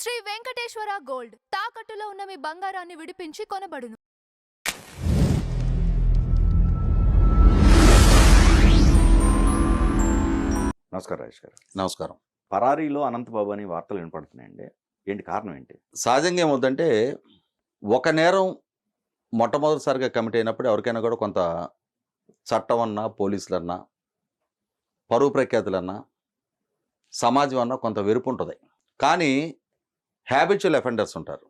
Shri Venkateswara gold తాకట్టులో ఉన్న మీ బంగారాన్ని విడిపించి కొనబడును. నమస్కారం రాజేష్ గారు. నమస్కారం. పరారీలో అనంతబాబు అని వార్తలు వినపడుతున్నాయండి. ఏంటి కారణం ఏంటి? సహజంగా ఏమవుతుందంటే ఒక నేరం మొట్టమొదటిసారిగా కమిట్ అయినప్పుడు ఎవరికైనా కూడా కొంత చట్టం అన్నా, పోలీసులన్నా, పరువు ప్రఖ్యాతులన్నా, సమాజం అన్నా కొంత వెరుపు ఉంటుంది. కానీ హ్యాబిచువల్ అఫెండర్స్ ఉంటారు.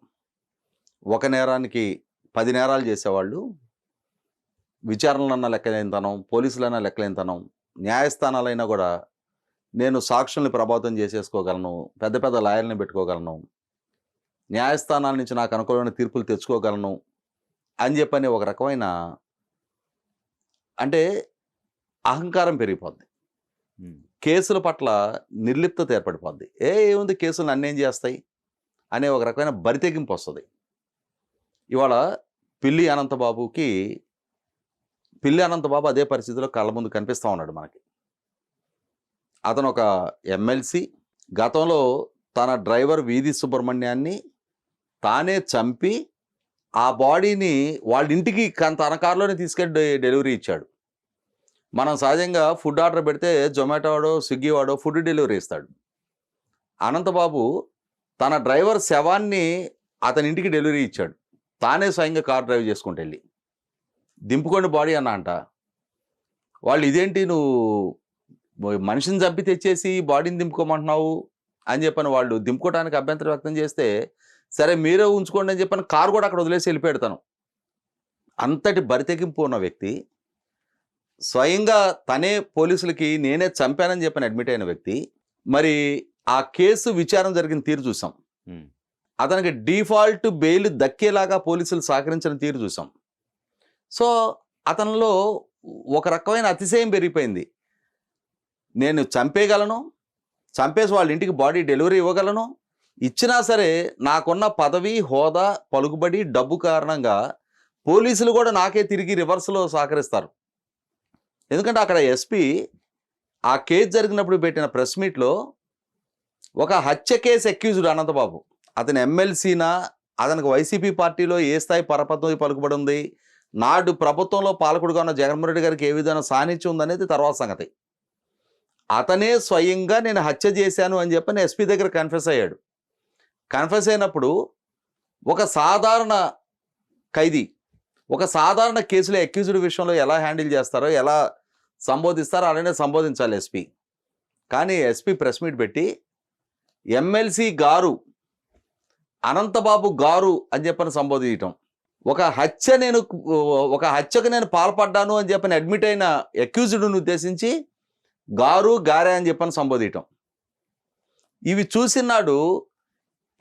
ఒక నేరానికి 10 నేరాలు చేసేవాళ్ళు విచారణలన్నా లెక్కలేనితనం, పోలీసులన్నా లెక్కలేనితనం, న్యాయస్థానాలైనా కూడా నేను సాక్షుల్ని ప్రభావితం చేసేసుకోగలను, పెద్ద పెద్ద లాయర్ని పెట్టుకోగలను, న్యాయస్థానాల నుంచి నాకు అనుకూలమైన తీర్పులు తెచ్చుకోగలను అని చెప్పని ఒక రకమైన అంటే అహంకారం పెరిగిపోద్ది. కేసుల పట్ల నిర్లిప్తత ఏర్పడిపోద్ది. ఏముంది కేసులు నన్నేం చేస్తాయి అనే ఒక రకమైన బరితెగింపు వస్తుంది. ఇవాళ పిల్లి అనంతబాబు అదే పరిస్థితిలో కళ్ళ ముందు కనిపిస్తూ ఉన్నాడు మనకి. అతను ఒక ఎమ్మెల్సీ. గతంలో తన డ్రైవర్ వీధి సుబ్రహ్మణ్యాన్ని తానే చంపి ఆ బాడీని వాళ్ళ ఇంటికి తన కారులోనే తీసుకెళ్ళి డెలివరీ ఇచ్చాడు. మనం సహజంగా ఫుడ్ ఆర్డర్ పెడితే జొమాటో వాడో, స్విగ్గీ వాడో ఫుడ్ డెలివరీ ఇస్తాడు. అనంతబాబు తన డ్రైవర్ శవాన్ని అతని ఇంటికి డెలివరీ ఇచ్చాడు. తానే స్వయంగా కార్ డ్రైవ్ చేసుకుంటూ వెళ్ళి దింపుకోండి బాడీ అన్న అంట. వాళ్ళు ఇదేంటి నువ్వు మనిషిని చంపి తెచ్చేసి బాడీని దింపుకోమంటున్నావు అని చెప్పని వాళ్ళు దింపుకోవడానికి అభ్యంతరం వ్యక్తం చేస్తే, సరే మీరే ఉంచుకోండి అని చెప్పని కారు కూడా అక్కడ వదిలేసి వెళ్ళిపోయాడు. అంతటి బరితెగింపు ఉన్న వ్యక్తి, స్వయంగా తనే పోలీసులకి నేనే చంపానని చెప్పని అడ్మిట్ అయిన వ్యక్తి, మరి ఆ కేసు విచారణ జరిగిన తీరు చూసాం. అతనికి డిఫాల్ట్ బెయిల్ దక్కేలాగా పోలీసులు సహకరించిన తీరు చూసాం. సో అతనిలో ఒక రకమైన అతిశయం పెరిగిపోయింది. నేను చంపేయగలను, చంపేసి వాళ్ళ ఇంటికి బాడీ డెలివరీ ఇవ్వగలను, ఇచ్చినా సరే నాకున్న పదవి, హోదా, పలుకుబడి, డబ్బు కారణంగా పోలీసులు కూడా నాకే తిరిగి రివర్స్లో సహకరిస్తారు. ఎందుకంటే అక్కడ ఎస్పీ ఆ కేసు జరిగినప్పుడు పెట్టిన ప్రెస్ మీట్లో ఒక హత్య కేసు అక్యూజ్డ్ అనంతబాబు, అతని ఎమ్మెల్సీనా, అతనికి వైసీపీ పార్టీలో ఏ స్థాయి పరపతి పలుకుబడి ఉంది, నాడు ప్రభుత్వంలో పాలకుడుగా ఉన్న జగన్మోహన్ రెడ్డి గారికి ఏ విధంగా సాన్నిధ్యం ఉందనేది తర్వాత సంగతి. అతనే స్వయంగా నేను హత్య చేశాను అని చెప్పని ఎస్పీ దగ్గర కన్ఫెస్ అయ్యాడు. కన్ఫెస్ అయినప్పుడు ఒక సాధారణ ఖైదీ ఒక సాధారణ కేసులో అక్యూజ్డ్ విషయంలో ఎలా హ్యాండిల్ చేస్తారో, ఎలా సంబోధిస్తారో అలానే సంబోధించాలి ఎస్పీ. కానీ ఎస్పీ ప్రెస్ మీట్ పెట్టి ఎమ్మెల్సీ గారు, అనంతబాబు గారు అని చెప్పని సంబోధించటం, ఒక హత్యకు నేను పాల్పడ్డాను అని చెప్పని అడ్మిట్ అయిన అక్యూజ్డ్ని ఉద్దేశించి గారు, గారే అని చెప్పని సంబోధించటం, ఇవి చూసినాడు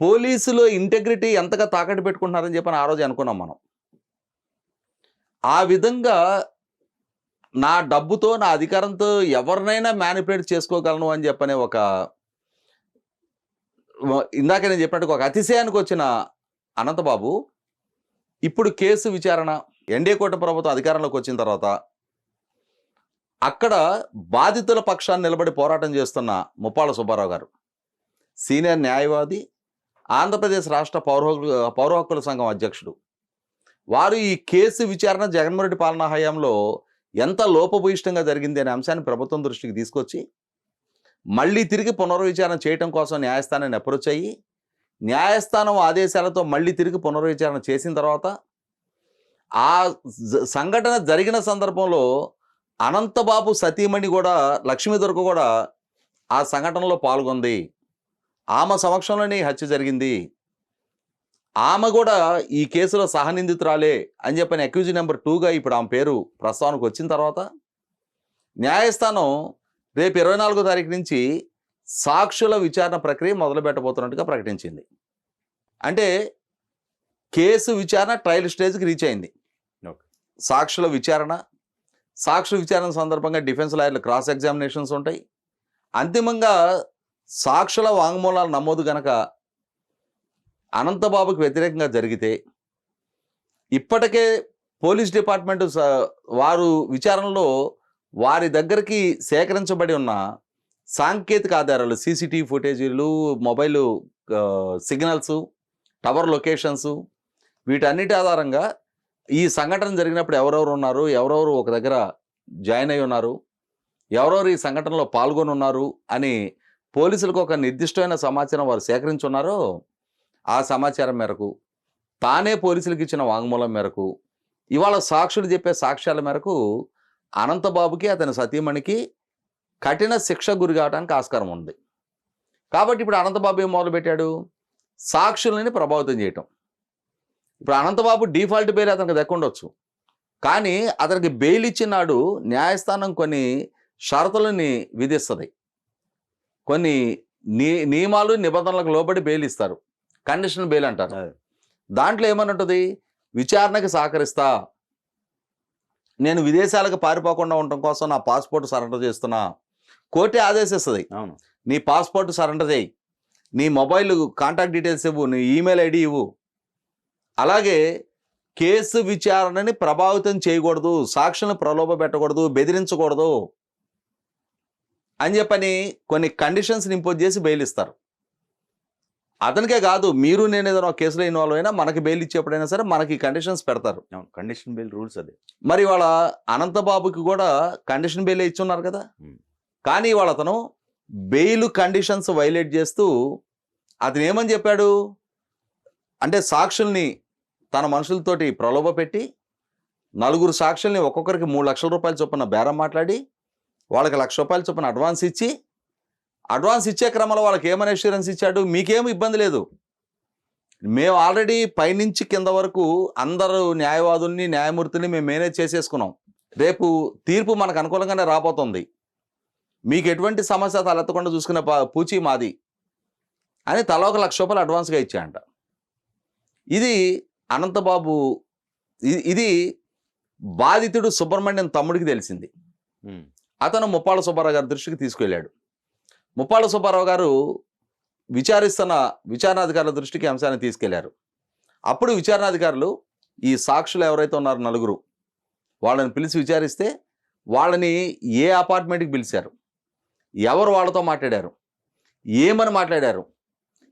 పోలీసులో ఇంటెగ్రిటీ ఎంతగా తాకట్టు పెట్టుకుంటున్నారని చెప్పని ఆ రోజు అనుకున్నాం మనం. ఆ విధంగా నా డబ్బుతో, నా అధికారంతో ఎవరినైనా మ్యానిపులేట్ చేసుకోగలను అని చెప్పనే ఒక, ఇందాక నేను చెప్పినట్టు ఒక అతిశయానికి వచ్చిన అనంతబాబు ఇప్పుడు కేసు విచారణ ఎన్డీఏ కూటమి ప్రభుత్వం అధికారంలోకి వచ్చిన తర్వాత అక్కడ బాధితుల పక్షాన్ని నిలబడి పోరాటం చేస్తున్న ముప్పాళ్ళ సుబ్బారావు గారు, సీనియర్ న్యాయవాది, ఆంధ్రప్రదేశ్ రాష్ట్ర పౌర హక్కుల సంఘం అధ్యక్షుడు, వారు ఈ కేసు విచారణ జగన్మోహన్ రెడ్డి పాలనా హయాంలో ఎంత లోపభూయిష్టంగా జరిగింది అనే అంశాన్ని ప్రభుత్వం దృష్టికి తీసుకొచ్చి మళ్ళీ తిరిగి పునర్విచారణ చేయడం కోసం న్యాయస్థానాన్ని అప్రోచ్ అయ్యి, న్యాయస్థానం ఆదేశాలతో మళ్ళీ తిరిగి పునర్విచారణ చేసిన తర్వాత ఆ సంఘటన జరిగిన సందర్భంలో అనంతబాబు సతీమణి కూడా, లక్ష్మీదుర్గ కూడా ఆ సంఘటనలో పాల్గొంది, ఆమె సమక్షంలోనే హత్య జరిగింది, ఆమె కూడా ఈ కేసులో సహనిందితురాలే అని చెప్పని అక్యూజ్ నెంబర్ 2గా ఇప్పుడు ఆమె పేరు ప్రస్తావనకు వచ్చిన తర్వాత న్యాయస్థానం రేపు 24వ తారీఖు నుంచి సాక్షుల విచారణ ప్రక్రియ మొదలు పెట్టబోతున్నట్టుగా ప్రకటించింది. అంటే కేసు విచారణ ట్రయల్ స్టేజ్కి రీచ్ అయింది. సాక్షుల విచారణ సందర్భంగా డిఫెన్స్ లాయర్లు క్రాస్ ఎగ్జామినేషన్స్ ఉంటాయి. అంతిమంగా సాక్షుల వాంగ్మూలాల నమోదు గనక అనంతబాబుకి వ్యతిరేకంగా జరిగితే, ఇప్పటికే పోలీస్ డిపార్ట్మెంట్ వారు విచారణలో వారి దగ్గరికి సేకరించబడి ఉన్న సాంకేతిక ఆధారాలు, సీసీటీవీ ఫుటేజీలు, మొబైల్ సిగ్నల్స్, టవర్ లొకేషన్స్, వీటన్నిటి ఆధారంగా ఈ సంఘటన జరిగినప్పుడు ఎవరెవరు ఉన్నారు, ఎవరెవరు ఒక దగ్గర జాయిన్ అయి ఉన్నారు, ఎవరెవరు ఈ సంఘటనలో పాల్గొని ఉన్నారు అని పోలీసులకు ఒక నిర్దిష్టమైన సమాచారం వారు సేకరించున్నారో ఆ సమాచారం మేరకు, తానే పోలీసులకు ఇచ్చిన వాంగ్మూలం మేరకు, ఇవాళ సాక్షులు చెప్పే సాక్ష్యాల మేరకు అనంతబాబుకి అతని సతీమణికి కఠిన శిక్ష గురి కావడానికి ఆస్కారం ఉంది. కాబట్టి ఇప్పుడు అనంతబాబు ఏం మొదలుపెట్టాడు, సాక్షులని ప్రభావితం చేయటం. ఇప్పుడు అనంతబాబు డిఫాల్ట్ బెయిల్ అతనికి దక్కుండొచ్చు, కానీ అతనికి బెయిల్ ఇచ్చినాడు న్యాయస్థానం కొన్ని షరతులని విధిస్తుంది, కొన్ని నియమాలు నిబంధనలకు లోబడి బెయిల్ ఇస్తారు, కండిషనల్ బెయిల్ అంటారు. దాంట్లో ఏమన్నట్టుంది, విచారణకి సహకరిస్తా, నేను విదేశాలకు పారిపోకుండా ఉండటం కోసం నా పాస్పోర్ట్ సరెండర్ చేస్తున్నా, కోర్టే ఆదేశిస్తుంది, నీ పాస్పోర్ట్ సరెండర్ చేయి, నీ మొబైల్ కాంటాక్ట్ డీటెయిల్స్ ఇవ్వు, నీ ఈమెయిల్ ఐడి ఇవ్వు, అలాగే కేసు విచారణని ప్రభావితం చేయకూడదు, సాక్షులను ప్రలోభ పెట్టకూడదు, బెదిరించకూడదు అని చెప్పని కొన్ని కండిషన్స్ని ఇంపోజ్ చేసి బెయిల్ ఇస్తారు. అతనికే కాదు, మీరు నేను ఏదైనా ఒక కేసులో ఇన్వాల్వ్ అయినా మనకి బెయిల్ ఇచ్చేప్పుడైనా సరే మనకి కండిషన్స్ పెడతారు. కండిషన్ బెయిల్ రూల్స్ అదే. మరి వాళ్ళ అనంతబాబుకి కూడా కండిషన్ బెయిల్ ఇచ్చున్నారు కదా, కానీ వాళ్ళ అతను బెయిల్ కండిషన్స్ వైలేట్ చేస్తూ అతను ఏమని చెప్పాడు అంటే, సాక్షుల్ని తన మనుషులతోటి ప్రలోభ పెట్టి 4 సాక్షుల్ని ఒక్కొక్కరికి 3 లక్షల రూపాయల చొప్పున బేరం మాట్లాడి వాళ్ళకి 1 లక్ష రూపాయల చొప్పున అడ్వాన్స్ ఇచ్చి, అడ్వాన్స్ ఇచ్చే క్రమంలో వాళ్ళకి ఏమని అష్యూరెన్స్ ఇచ్చాడు, మీకేం ఇబ్బంది లేదు, మేము ఆల్రెడీ పైనుంచి కింద వరకు అందరూ న్యాయవాదుల్ని న్యాయమూర్తిని మేము మేనేజ్ చేసేసుకున్నాం, రేపు తీర్పు మనకు అనుకూలంగానే రాబోతుంది, మీకు ఎటువంటి సమస్య తలెత్తకుండా చూసుకునే పూచి మాది అని తలా 1 లక్ష రూపాయలు అడ్వాన్స్గా ఇచ్చాయంట. ఇది అనంతబాబు, ఇది బాధితుడు సుబ్రహ్మణ్యం తమ్ముడికి తెలిసింది. అతను ముప్పాళ్ళ సుబ్బారావు గారి దృష్టికి తీసుకెళ్ళాడు. ముప్పాళ్ళ సుబ్బారావు గారు విచారిస్తున్న విచారణాధికారుల దృష్టికి అంశాన్ని తీసుకెళ్లారు. అప్పుడు విచారణాధికారులు ఈ సాక్షులు ఎవరైతే ఉన్నారో 4 వాళ్ళని పిలిచి విచారిస్తే వాళ్ళని ఏ అపార్ట్మెంట్కి పిలిచారు, ఎవరు వాళ్ళతో మాట్లాడారు, ఏమని మాట్లాడారు,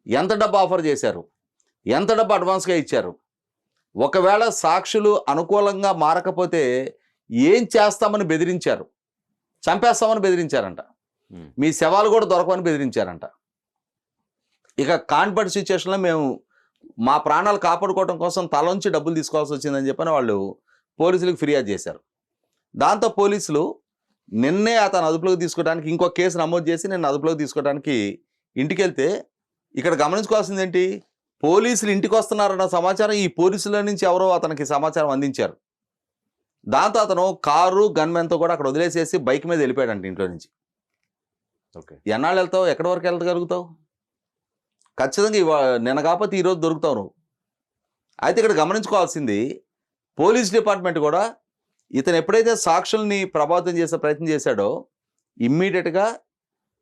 ఎంత డబ్బు ఆఫర్ చేశారు, ఎంత డబ్బు అడ్వాన్స్గా ఇచ్చారు, ఒకవేళ సాక్షులు అనుకూలంగా మారకపోతే ఏం చేస్తామని బెదిరించారు, చంపేస్తామని బెదిరించారంట, మీ శవాలు కూడా దొరకమని బెదిరించారంట. ఇక కాన్ఫిడెంట్ సిచ్యువేషన్లో మేము మా ప్రాణాలు కాపాడుకోవడం కోసం తలంచి డబ్బులు తీసుకోవాల్సి వచ్చిందని చెప్పని వాళ్ళు పోలీసులకు ఫిర్యాదు చేశారు. దాంతో పోలీసులు నిన్నే అతను అదుపులోకి తీసుకోవడానికి ఇంకో కేసు నమోదు చేసి నేను అదుపులోకి తీసుకోవడానికి ఇంటికి వెళ్తే, ఇక్కడ గమనించుకోవాల్సింది ఏంటి, పోలీసులు ఇంటికి వస్తున్నారన్న సమాచారం ఈ పోలీసుల నుంచి ఎవరో అతనికి సమాచారం అందించారు. దాంతో అతను కారు గన్మెన్తో కూడా అక్కడ వదిలేసేసి బైక్ మీద వెళ్ళిపోయాడంట ఇంట్లో నుంచి. ఓకే, ఎన్నాళ్ళు వెళ్తావు, ఎక్కడి వరకు వెళ్ళగలుగుతావు, ఖచ్చితంగా నిన్న కాకపోతే ఈరోజు దొరుకుతావు నువ్వు. అయితే ఇక్కడ గమనించుకోవాల్సింది, పోలీస్ డిపార్ట్మెంట్ కూడా ఇతను ఎప్పుడైతే సాక్షుల్ని ప్రభావితం చేసే ప్రయత్నం చేశాడో ఇమ్మీడియట్గా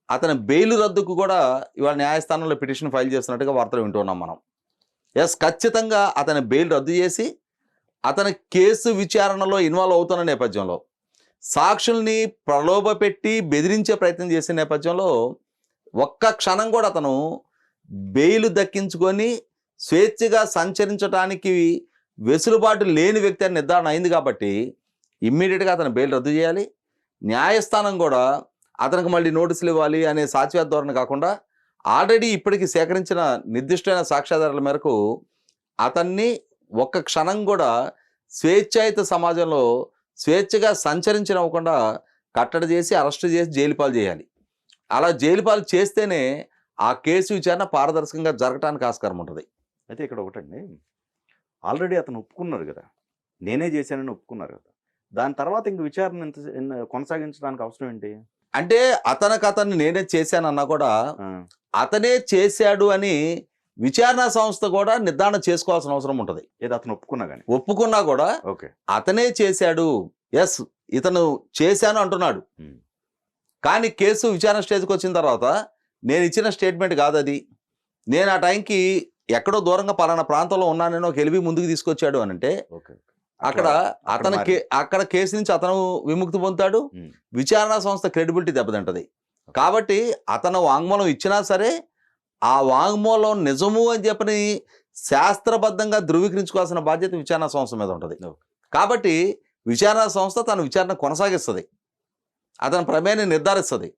అతని బెయిల్ రద్దుకు కూడా ఇవాళ న్యాయస్థానంలో పిటిషన్ ఫైల్ చేస్తున్నట్టుగా వార్తలు వింటున్నాం మనం. ఖచ్చితంగా అతని బెయిల్ రద్దు చేసి అతని కేసు విచారణలో ఇన్వాల్వ్ అవుతున్న నేపథ్యంలో, సాక్షుల్ని ప్రలోభ పెట్టి బెదిరించే ప్రయత్నం చేసే నేపథ్యంలో ఒక్క క్షణం కూడా అతను బెయిల్ దక్కించుకొని స్వేచ్ఛగా సంచరించడానికి వెసులుబాటు లేని వ్యక్తి అని నిర్ధారణ అయింది. కాబట్టి ఇమ్మీడియట్గా అతను బెయిల్ రద్దు చేయాలి. న్యాయస్థానం కూడా అతనికి మళ్ళీ నోటీసులు ఇవ్వాలి అనే సాక్ష్యాల ధోరణి కాకుండా ఆల్రెడీ ఇప్పటికి సేకరించిన నిర్దిష్టమైన సాక్ష్యాధారాల మేరకు అతన్ని ఒక్క క్షణం కూడా స్వేచ్ఛాయుత సమాజంలో స్వేచ్ఛగా సంచరించనివ్వకుండా కట్టడి చేసి అరెస్ట్ చేసి జైలు పాలు చేయాలి. అలా జైలు పాలు చేస్తేనే ఆ కేసు విచారణ పారదర్శకంగా జరగడానికి ఆస్కారం ఉంటుంది. అయితే ఇక్కడ ఒకటండి, ఆల్రెడీ అతను ఒప్పుకున్నారు కదా, నేనే చేశానని ఒప్పుకున్నారు కదా, దాని తర్వాత ఇంక విచారణ కొనసాగించడానికి అవసరం ఏంటి అంటే, అతన్ని నేనే చేశానన్నా కూడా అతనే చేశాడు అని విచారణ సంస్థ కూడా నిర్ధారణ చేసుకోవాల్సిన అవసరం ఉంటుంది. ఏదో అతను ఒప్పుకున్నా కూడా ఓకే అతనే చేశాడు, ఎస్ ఇతను చేశాను అంటున్నాడు. కానీ కేసు విచారణ స్టేజ్కి వచ్చిన తర్వాత నేను ఇచ్చిన స్టేట్మెంట్ కాదు అది, నేను ఆ టైంకి ఎక్కడో దూరంగా పలానా ప్రాంతంలో ఉన్నానని ఒక ఎలివి ముందుకు తీసుకొచ్చాడు అని అంటే అక్కడ కేసు నుంచి అతను విముక్తి పొందుతాడు, విచారణ సంస్థ క్రెడిబిలిటీ దెబ్బతింటది. కాబట్టి అతను వాంగ్మూలం ఇచ్చినా సరే ఆ వాంగ్మూలం నిజము అని చెప్పని శాస్త్రబద్ధంగా ధృవీకరించుకోవాల్సిన బాధ్యత విచారణ సంస్థ మీద ఉంటుంది. కాబట్టి విచారణ సంస్థ తన విచారణ కొనసాగిస్తుంది, అతని ప్రమేయాన్ని నిర్ధారిస్తుంది.